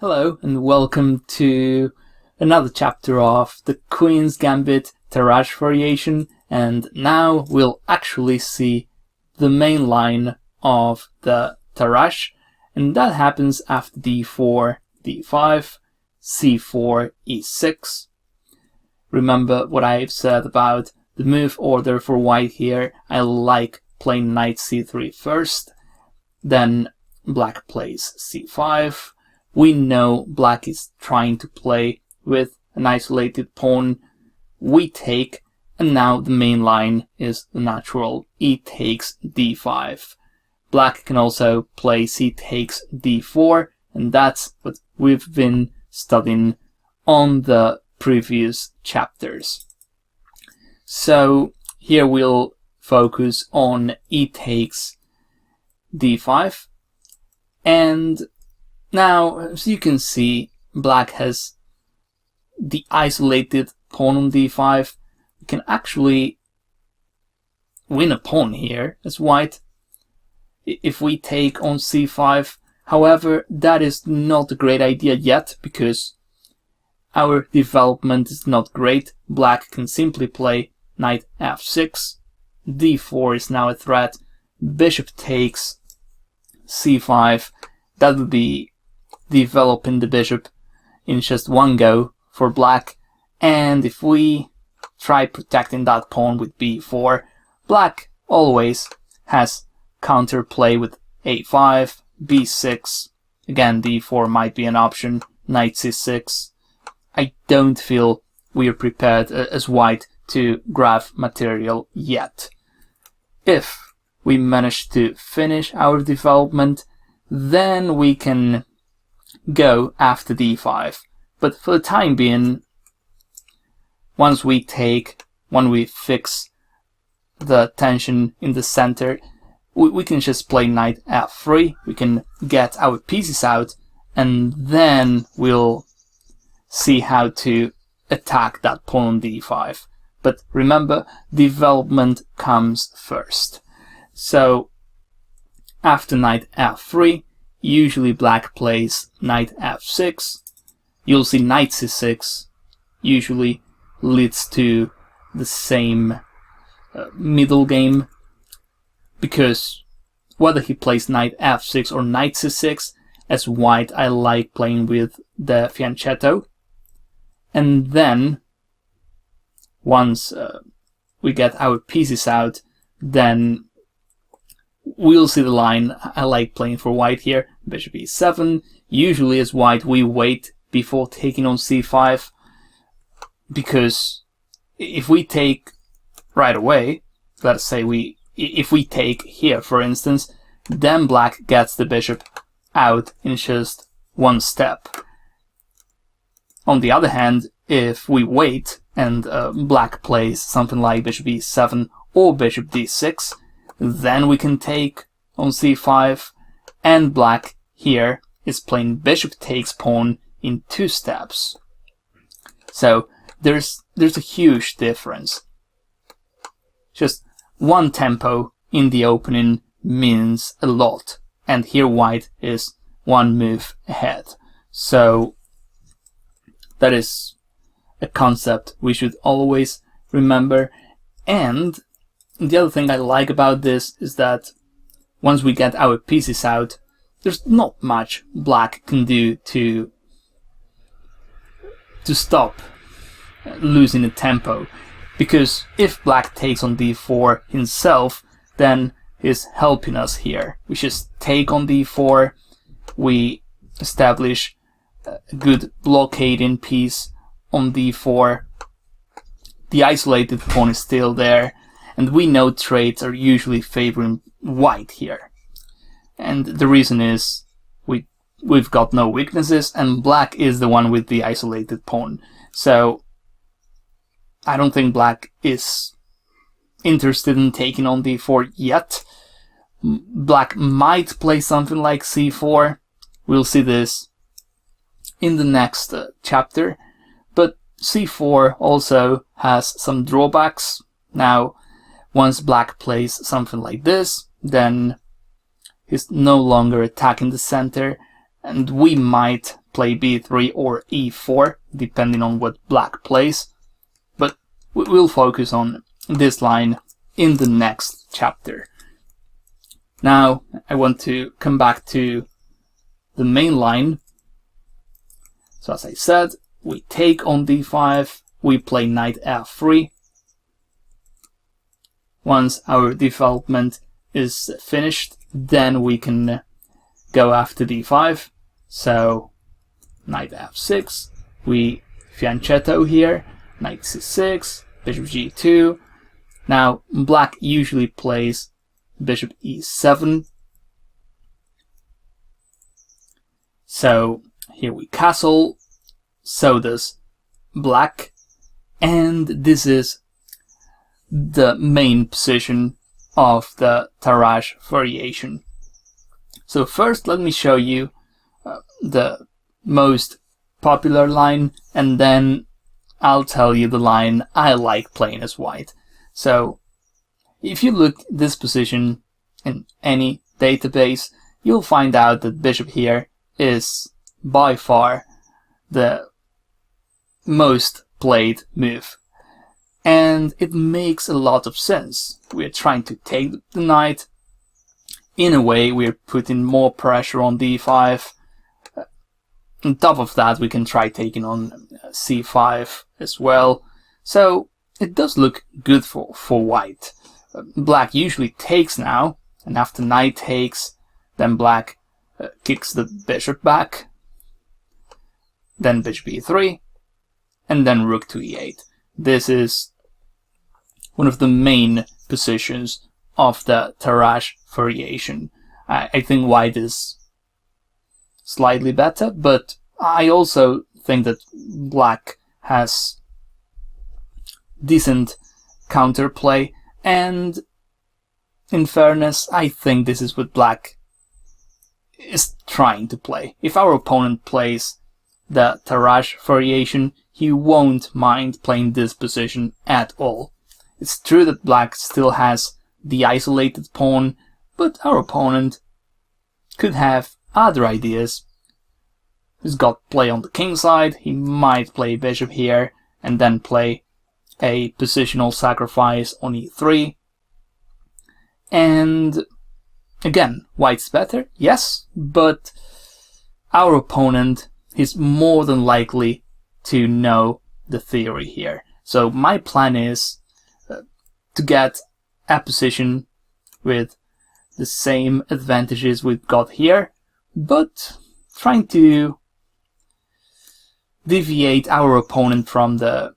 Hello and welcome to another chapter of the Queen's Gambit Tarrasch variation, and now we'll actually see the main line of the Tarrasch, and that happens after d4, d5, c4, e6. Remember what I've said about the move order for white here. I like playing knight c3 first, then black plays c5. We know black is trying to play with an isolated pawn. We take, and now the main line is the natural e takes d5. Black can also play c takes d4, and that's what we've been studying on the previous chapters. So here we'll focus on e takes d5, and now, as you can see, black has the isolated pawn on d5. We can actually win a pawn here as white if we take on c5. However, that is not a great idea yet because our development is not great. Black can simply play knight f6. d4 is now a threat. Bishop takes c5. That would be developing the bishop in just one go for black, and if we try protecting that pawn with b4, black always has counterplay with a5, b6, again d4 might be an option, knight c6. I don't feel we are prepared as white to grab material yet. If we manage to finish our development, then we can go after d5, but for the time being, once we fix the tension in the center, we can just play knight f3, we can get our pieces out, and then we'll see how to attack that pawn on d5. But remember, development comes first. So after knight f3, usually black plays knight f6. You'll see knight c6 usually leads to the same middle game, because whether he plays knight f6 or knight c6, as white I like playing with the fianchetto. And then once we get our pieces out, then we'll see the line. I like playing for white here. Bishop e7. Usually as white we wait before taking on c5, because if we take right away, let's say if we take here for instance, then black gets the bishop out in just one step. On the other hand, if we wait and black plays something like bishop e7 or bishop d6, then we can take on c5, and black here is playing bishop takes pawn in 2 steps. So there's a huge difference. Just one tempo in the opening means a lot, and here white is one move ahead. So that is a concept we should always remember. And the other thing I like about this is that once we get our pieces out, there's not much black can do to stop losing the tempo, because if black takes on d4 himself, then he's helping us here. We just take on d4, we establish a good blockading piece on d4, the isolated pawn is still there, and we know trades are usually favoring white here. And the reason is we've got no weaknesses, and black is the one with the isolated pawn. So I don't think black is interested in taking on d4 yet. Black might play something like c4. We'll see this in the next chapter. But c4 also has some drawbacks. Now, once black plays something like this, then he's no longer attacking the center, and we might play b3 or e4 depending on what black plays, but we'll focus on this line in the next chapter. Now I want to come back to the main line. So as I said, we take on d5, we play knight f3. Once our development is finished, then we can go after d5. So knight f6, we fianchetto here, knight c6, bishop g2. Now black usually plays bishop e7. So here we castle, so does black, and this is the main position of the Tarrasch variation. So first let me show you the most popular line, and then I'll tell you the line I like playing as white. So if you look at this position in any database, you'll find out that bishop here is by far the most played move. And it makes a lot of sense. We're trying to take the knight. In a way, we're putting more pressure on d5. On top of that, we can try taking on c5 as well. So it does look good for white. Black usually takes now, and after knight takes, then black kicks the bishop back, then bishop e3, and then rook to e8. This is one of the main positions of the Tarrasch variation. I think white is slightly better, but I also think that black has decent counterplay, and in fairness, I think this is what black is trying to play. If our opponent plays the Tarrasch variation, he won't mind playing this position at all. It's true that black still has the isolated pawn, but our opponent could have other ideas. He's got play on the king side, he might play bishop here, and then play a positional sacrifice on e3. And again, white's better, yes, but our opponent is more than likely to know the theory here. So my plan is to get a position with the same advantages we've got here, but trying to deviate our opponent from the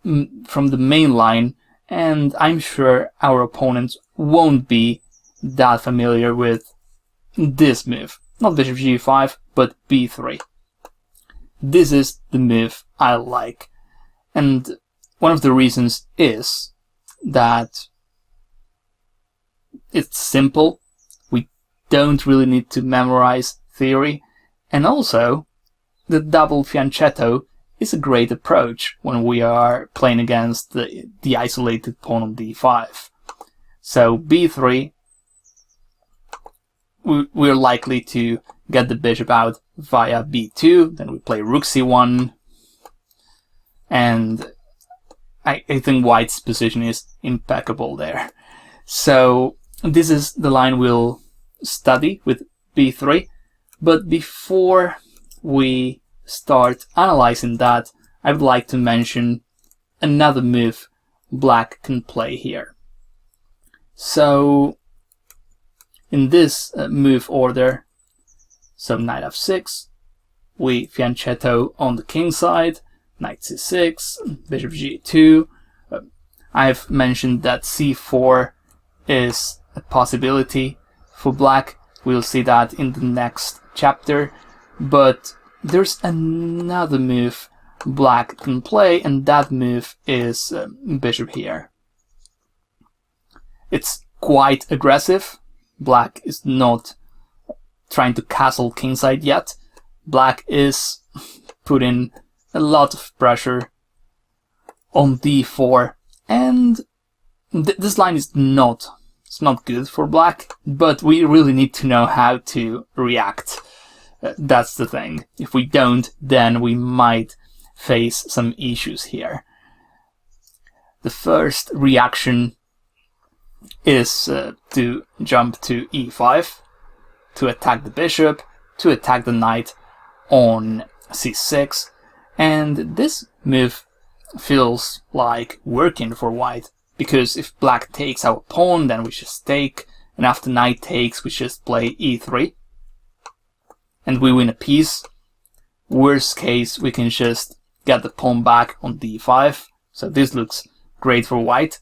main line, and I'm sure our opponents won't be that familiar with this move. Not bishop g5, but b3. This is the move I like, and one of the reasons is that it's simple. We don't really need to memorize theory, and also the double fianchetto is a great approach when we are playing against the isolated pawn on d5. So b3, we're likely to get the bishop out via b2, then we play rook c1, and I think white's position is impeccable there. So this is the line we'll study with b3, but before we start analyzing that, I would like to mention another move black can play here. So in this move order, so knight f6, we fianchetto on the king side, knight c6, bishop g2. I've mentioned that c4 is a possibility for black. We'll see that in the next chapter. But there's another move black can play, and that move is bishop here. It's quite aggressive. Black is not trying to castle kingside yet. Black is putting a lot of pressure on d4, and this line is not good for black, but we really need to know how to react. That's the thing. If we don't, then we might face some issues here. The first reaction is to jump to e5, to attack the bishop, to attack the knight on c6, and this move feels like working for white, because if black takes our pawn, then we just take, and after knight takes, we just play e3, and we win a piece. Worst case, we can just get the pawn back on d5, so this looks great for white.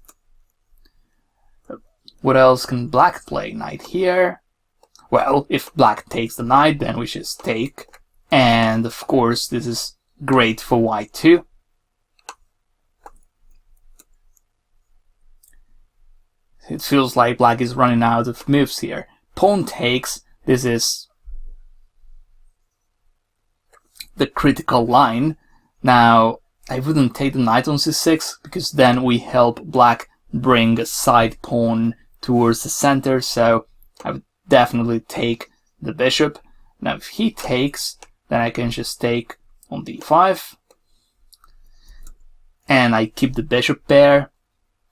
What else can black play? Knight here. Well, if black takes the knight, then we just take, and of course this is great for white too. It feels like black is running out of moves here. Pawn takes, this is the critical line. Now, I wouldn't take the knight on c6, because then we help black bring a side pawn towards the center, so I would definitely take the bishop. Now, if he takes, then I can just take on d5, and I keep the bishop there.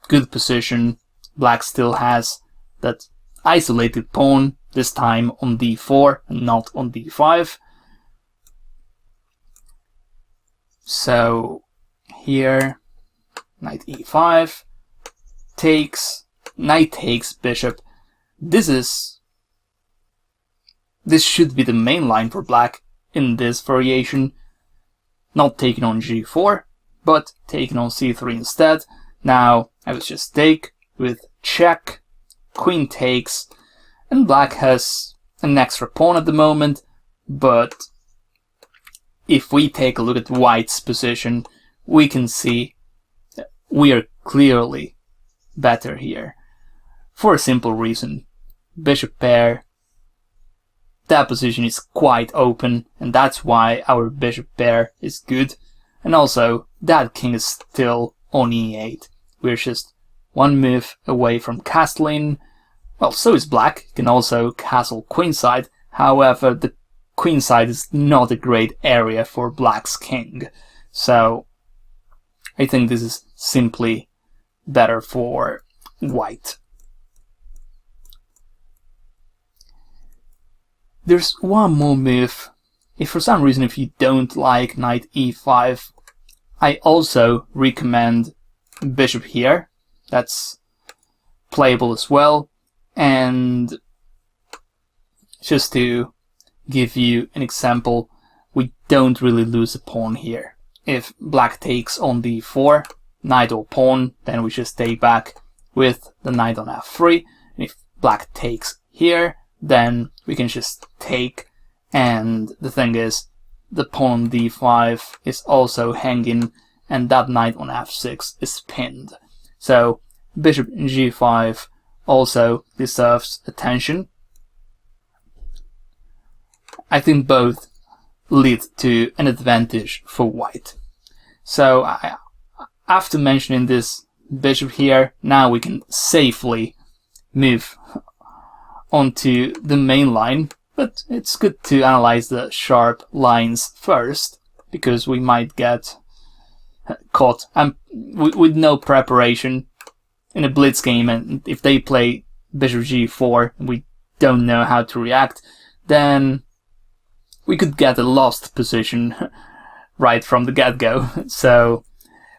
Good position. Black still has that isolated pawn, this time on d4 and not on d5. So here, knight e5, takes, knight takes bishop. This should be the main line for black in this variation. Not taking on g4, but taking on c3 instead. Now I would just take with check, queen takes, and black has an extra pawn at the moment, but if we take a look at white's position, we can see we are clearly better here. For a simple reason. Bishop pair, that position is quite open, and that's why our bishop pair is good. And also, that king is still on e8. We're just one move away from castling. Well, so is black. You can also castle queenside. However, the queenside is not a great area for black's king. So, I think this is simply better for white. There's one more move. If for some reason if you don't like knight e5, I also recommend bishop here. That's playable as well. And just to give you an example, we don't really lose a pawn here. If black takes on d4, knight or pawn, then we just take back with the knight on f3. And if black takes here, then we can just take, and the thing is, the pawn on d5 is also hanging, and that knight on f6 is pinned. So bishop g5 also deserves attention. I think both lead to an advantage for white. So after mentioning this bishop here, now we can safely move onto the main line, but it's good to analyze the sharp lines first, because we might get caught with no preparation in a blitz game, and if they play bishop g4 and we don't know how to react, then we could get a lost position right from the get-go. So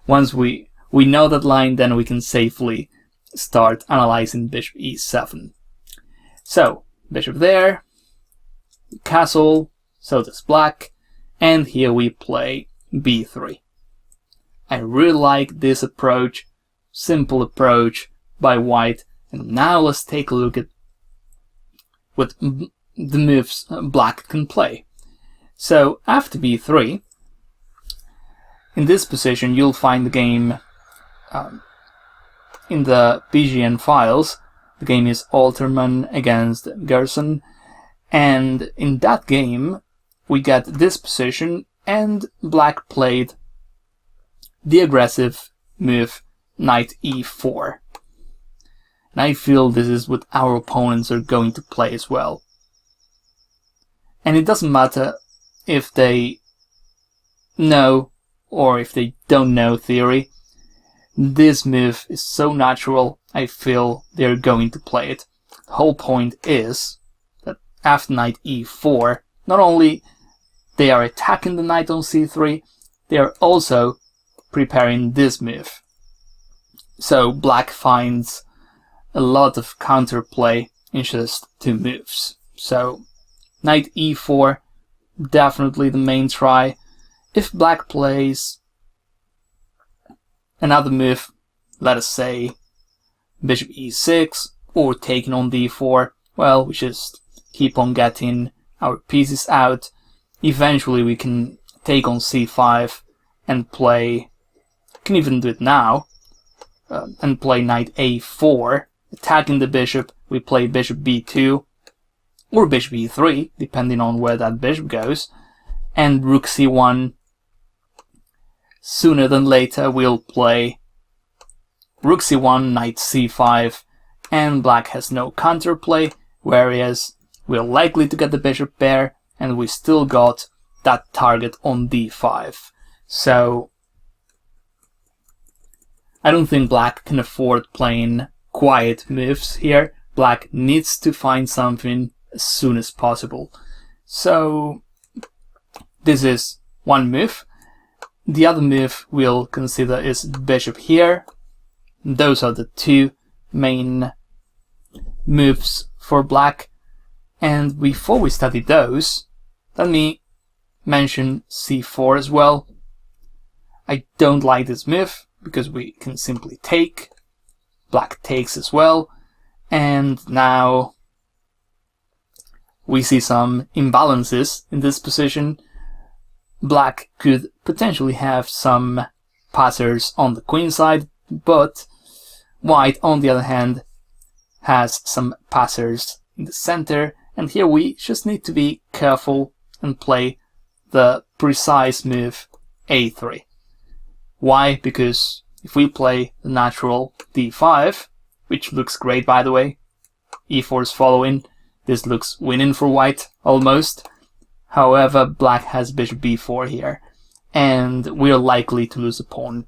once we know that line, then we can safely start analyzing bishop e7. So, bishop there, castle, so does black, and here we play b3. I really like this approach, simple approach by white, and now let's take a look at what the moves black can play. So, after b3, in this position you'll find the game in the BGN files. The game is Alterman against Gerson, and in that game we got this position, and black played the aggressive move knight e4. And I feel this is what our opponents are going to play as well. And it doesn't matter if they know or if they don't know theory. This move is so natural, I feel they're going to play it. The whole point is that after knight e4, not only they are attacking the knight on c3, they are also preparing this move. So black finds a lot of counterplay in just two moves. So knight e4, definitely the main try. If black plays another move, let us say bishop e6 or taking on d4, well, we just keep on getting our pieces out. Eventually we can take on c5 and play, can even do it now, and play knight a4, attacking the bishop. We play bishop b2 or bishop e3, depending on where that bishop goes, and rook c1. Sooner than later we'll play rook c1, knight c5, and black has no counterplay, whereas we're likely to get the bishop pair, and we still got that target on d5. So I don't think black can afford playing quiet moves here. Black needs to find something as soon as possible. So this is one move. The other move we'll consider is bishop here. Those are the two main moves for black. And before we study those, let me mention c4 as well. I don't like this move because we can simply take. Black takes as well. And now we see some imbalances in this position. Black could potentially have some passers on the queen side, but white, on the other hand, has some passers in the center, and here we just need to be careful and play the precise move a3. Why? Because if we play the natural d5, which looks great by the way, e4 is following, this looks winning for white almost. However, black has bishop b4 here, and we're likely to lose a pawn.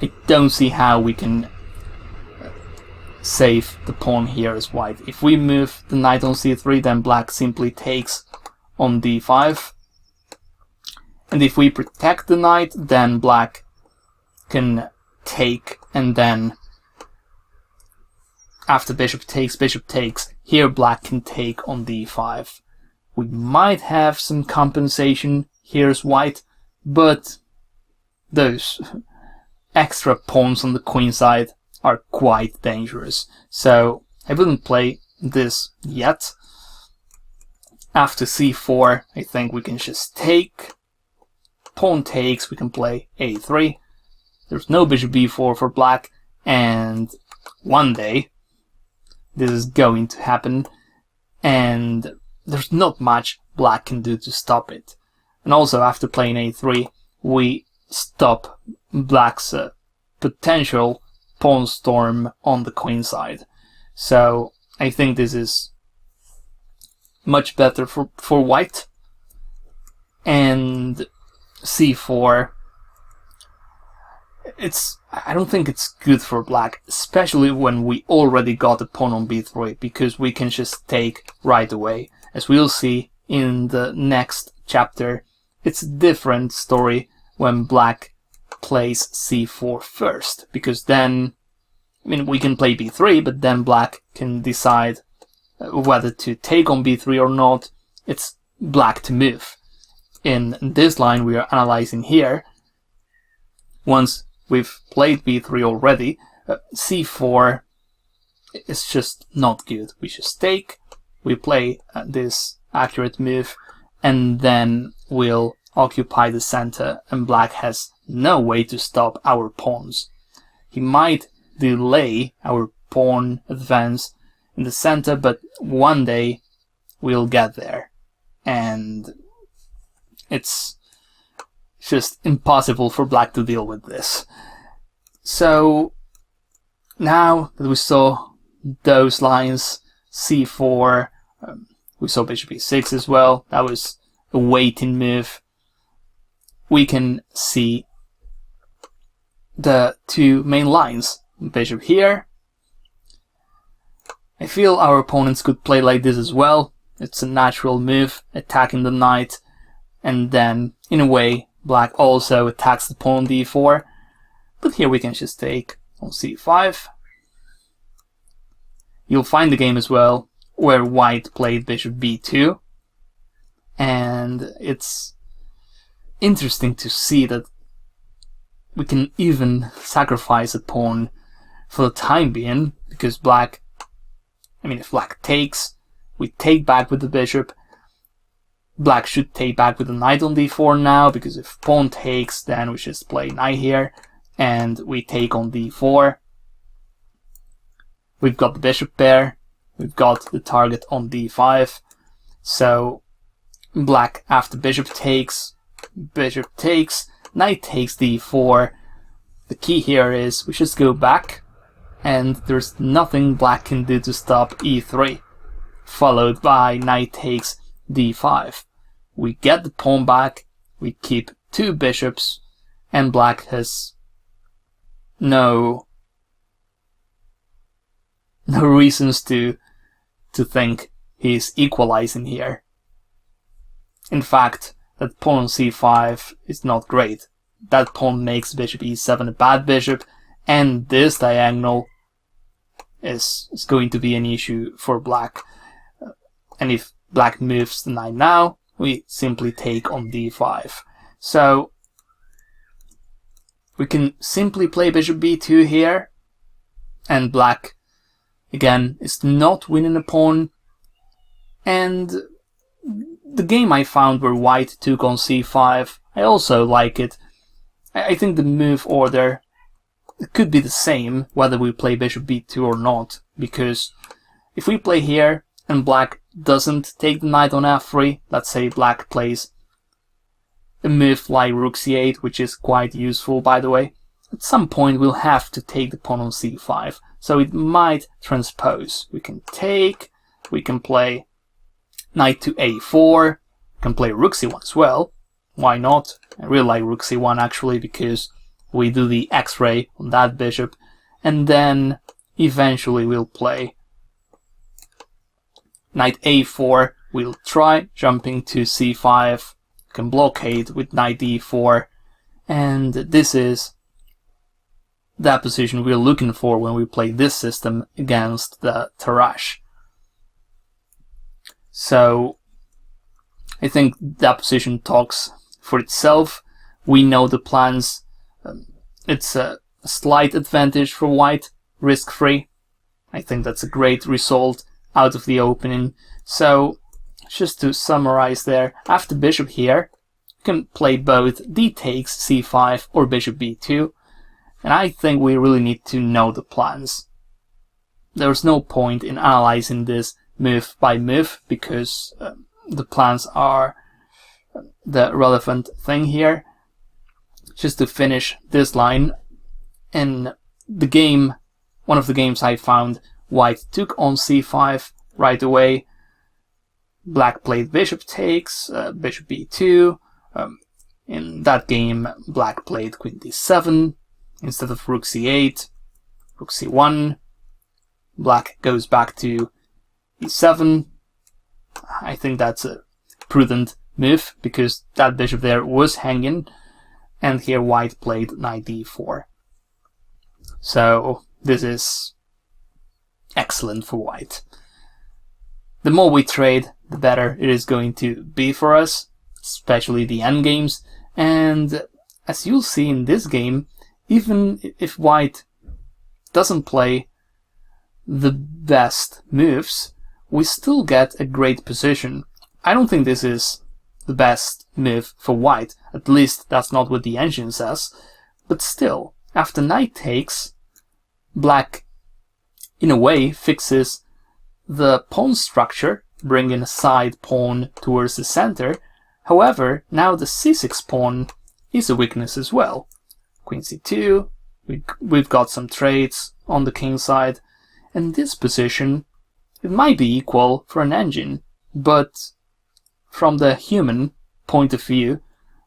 I don't see how we can save the pawn here as white. If we move the knight on c3, then black simply takes on d5. And if we protect the knight, then black can take, and then after bishop takes, here black can take on d5. We might have some compensation here as white, but those extra pawns on the queen side are quite dangerous. So I wouldn't play this yet. After c4, I think we can just take. Pawn takes, we can play a3. There's no bishop b4 for black, and one day this is going to happen, and there's not much black can do to stop it. And also after playing a3, we stop black's potential pawn storm on the queen side. So I think this is much better for white. And c4, I don't think it's good for black, especially when we already got a pawn on b3, because we can just take right away. As we'll see in the next chapter, it's a different story when black plays c4 first, because then, I mean, we can play b3, but then black can decide whether to take on b3 or not. It's black to move. In this line we are analyzing here, once we've played b3 already, c4 is just not good. We just take, we play this accurate move, and then we'll occupy the center, and black has no way to stop our pawns. He might delay our pawn advance in the center, but one day we'll get there, and it's just impossible for black to deal with this. So now that we saw those lines, c4, We saw bishop e6 as well. That was a waiting move. We can see the two main lines. Bishop here. I feel our opponents could play like this as well. It's a natural move, attacking the knight, and then, in a way, black also attacks the pawn on d4. But here we can just take on c5. You'll find the game as well where white played bishop b2. And it's interesting to see that we can even sacrifice a pawn for the time being, because black, if black takes, we take back with the bishop. Black should take back with the knight on d4 now, because if pawn takes, then we just play knight here, and we take on d4. We've got the bishop there, we've got the target on d5, so black after bishop takes, knight takes d4. The key here is we just go back, and there's nothing black can do to stop e3, followed by knight takes d5. We get the pawn back, we keep two bishops, and black has no reasons to think he's equalizing here. In fact, that pawn on c5 is not great. That pawn makes bishop e7 a bad bishop, and this diagonal is going to be an issue for black. And if black moves the knight now, we simply take on d5. So we can simply play bishop b2 here, and black again is not winning a pawn. And the game I found where white took on c5, I also like it. I think the move order could be the same whether we play bishop b2 or not, because if we play here and black doesn't take the knight on f3, let's say black plays a move like rook c8, which is quite useful by the way, at some point we'll have to take the pawn on c5, so it might transpose. We can take, we can play knight to a4, can play rook c1 as well. Why not? I really like rook c1 actually, because we do the x-ray on that bishop, and then eventually we'll play knight a4. We'll try jumping to c5, can blockade with knight d4, and this is that position we're looking for when we play this system against the Tarrasch. So I think that position talks for itself. We know the plans. It's a slight advantage for white, risk-free. I think that's a great result out of the opening. So just to summarize there, after bishop here, you can play both d takes c5 or bishop b2. And I think we really need to know the plans. There's no point in analyzing this move by move, because the plans are the relevant thing here. Just to finish this line, in the game, one of the games I found, white took on c5 right away. Black played bishop takes, bishop b2. In that game, black played queen d7 instead of rook c8, rook c1. Black goes back to e7. I think that's a prudent move, because that bishop there was hanging, and here white played knight d4. So this is excellent for white. The more we trade, the better it is going to be for us, especially the endgames. And as you'll see in this game, even if white doesn't play the best moves, we still get a great position. I don't think this is the best move for white, at least that's not what the engine says, but still, after knight takes, black in a way fixes the pawn structure, bringing a side pawn towards the center. However, now the c6 pawn is a weakness as well. Queen c2, we've got some trades on the king side, and this position, it might be equal for an engine. but from the human point of view,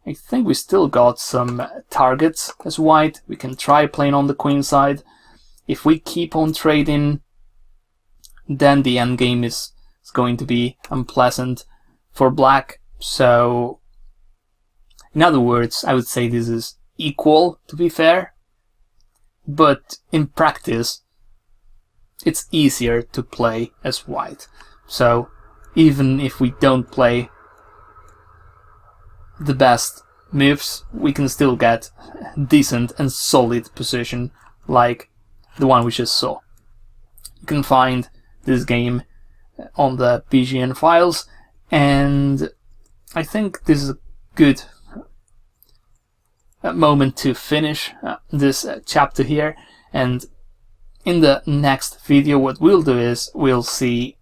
I think we still got some targets as white. We can try playing on the queen side. If we keep on trading, then the endgame is going to be unpleasant for black. So, in other words, I would say this is equal, to be fair. But in practice, it's easier to play as white. So, even if we don't play the best moves, we can still get decent and solid position like the one we just saw. You can find this game on the BGN files, and I think this is a good moment to finish this chapter here. And in the next video, what we'll do is we'll see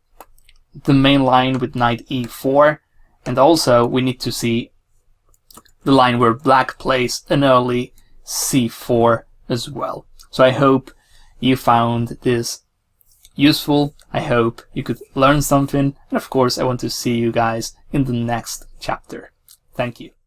the main line with knight e4, and also we need to see the line where black plays an early c4 as well. So I hope you found this useful. I hope you could learn something, and of course I want to see you guys in the next chapter. Thank you.